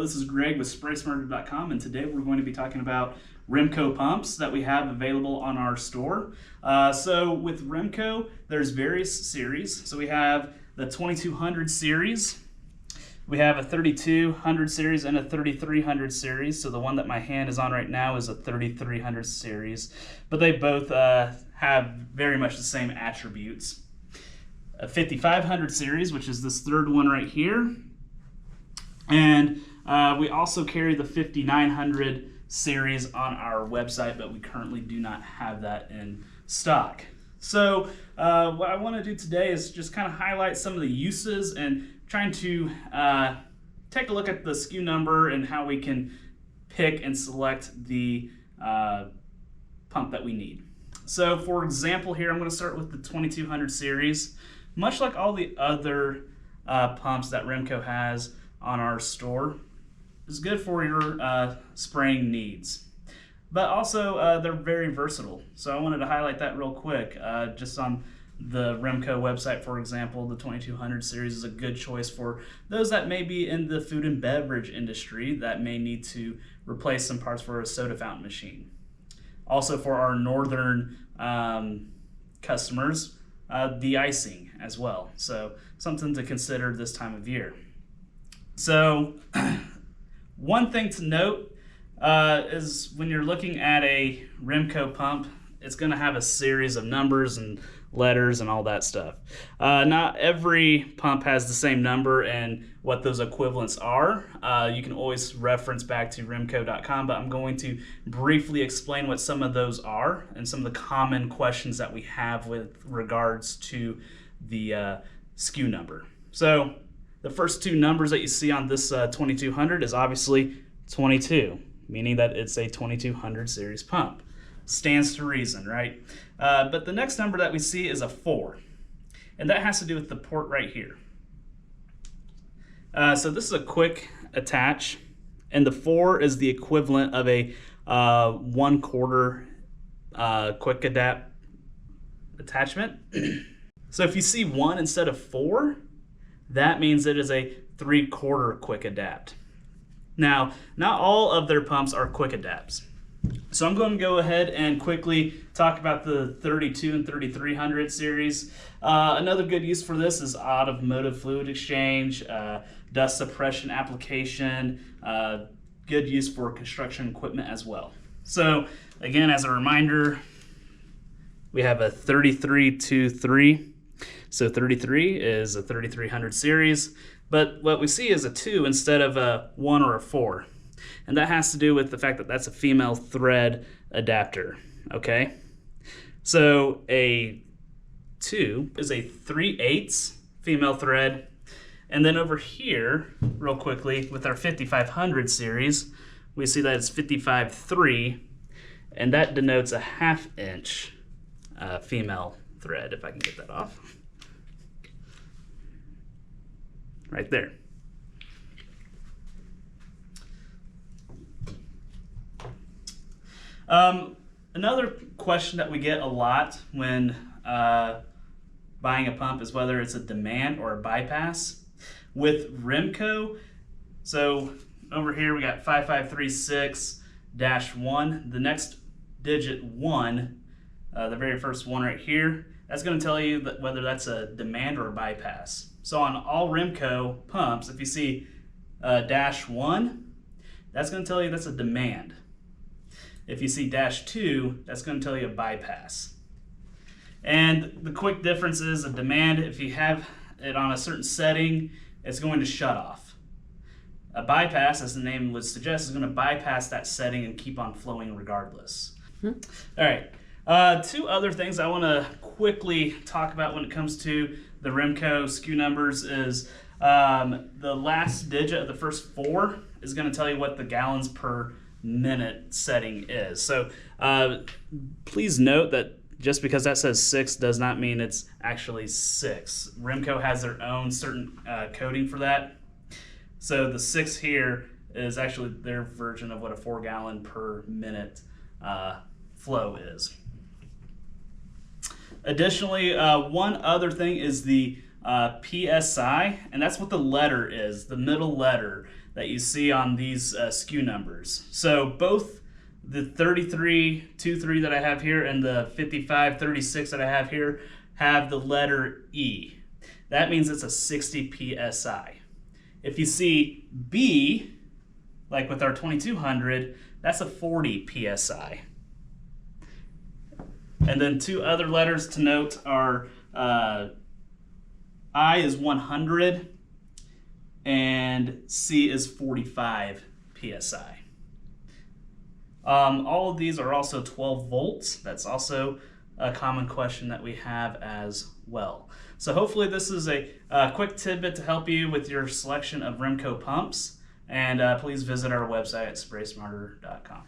this is Greg with SpraySmarter.com, and today we're going to be talking about Remco pumps that we have available on our store. So with Remco, there's various series. So we have the 2200 series, we have a 3200 series, and a 3300 series. So the one that my hand is on right now is a 3300 series, but they both have very much the same attributes. A 5500 series, which is this third one right here. And we also carry the 5900 series on our website, but we currently do not have that in stock. So what I want to do today is just kind of highlight some of the uses and trying to take a look at the SKU number and how we can pick and select the pump that we need. So for example here, I'm going to start with the 2200 series. Much like all the other pumps that Remco has on our store, is good for your spraying needs, but also they're very versatile. So I wanted to highlight that real quick. Just on the Remco website, for example, the 2200 series is a good choice for those that may be in the food and beverage industry that may need to replace some parts for a soda fountain machine. Also for our northern customers, de-icing as well. So something to consider this time of year. So one thing to note is when you're looking at a Remco pump, it's going to have a series of numbers and letters and all that stuff. Not every pump has the same number and what those equivalents are. You can always reference back to Remco.com, but I'm going to briefly explain what some of those are and some of the common questions that we have with regards to the SKU number. So the first two numbers that you see on this 2200 is obviously 22, meaning that it's a 2200 series pump. Stands to reason, right? But the next number that we see is a 4, and that has to do with the port right here. So this is a quick attach, and the 4 is the equivalent of a 1/4 quick adapt attachment. So if you see 1 instead of 4, that means it is a 3/4 quick adapt. Now, not all of their pumps are quick adapts. So I'm going to go ahead and quickly talk about the 32 and 3300 series. Another good use for this is automotive fluid exchange, dust suppression application, good use for construction equipment as well. So again, as a reminder, we have a 3323. So 33 is a 3300 series, but what we see is a 2 instead of a 1 or a 4. And that has to do with the fact that that's a female thread adapter, okay? So a 2 is a 3/8 female thread. And then over here, real quickly, with our 5500 series, we see that it's 55/3, and that denotes a 1/2 inch female thread, if I can get that off. Right there. Another question that we get a lot when buying a pump is whether it's a demand or a bypass. With Remco, so over here we got 5536-1. The next digit 1, the very first one right here, that's going to tell you that whether that's a demand or a bypass. So on all Remco pumps, if you see -1, that's going to tell you that's a demand. If you see -2, that's going to tell you a bypass. And the quick difference is a demand, if you have it on a certain setting, it's going to shut off. A bypass, as the name would suggest, is going to bypass that setting and keep on flowing regardless. All right, two other things I want to quickly talk about when it comes to the Remco SKU numbers is the last digit of the first 4 is going to tell you what the gallons per minute setting is. So please note that just because that says 6 does not mean it's actually 6. Remco has their own certain coding for that. So the 6 here is actually their version of what a 4 gallon per minute flow is. Additionally, one other thing is the PSI, and that's what the letter is, the middle letter that you see on these SKU numbers. So both the 3323 that I have here and the 5536 that I have here have the letter E. That means it's a 60 PSI. If you see B, like with our 2200, that's a 40 PSI. And then two other letters to note are I is 100 and C is 45 PSI. All of these are also 12 volts. That's also a common question that we have as well. So hopefully this is a quick tidbit to help you with your selection of Remco pumps. And please visit our website at SpraySmarter.com.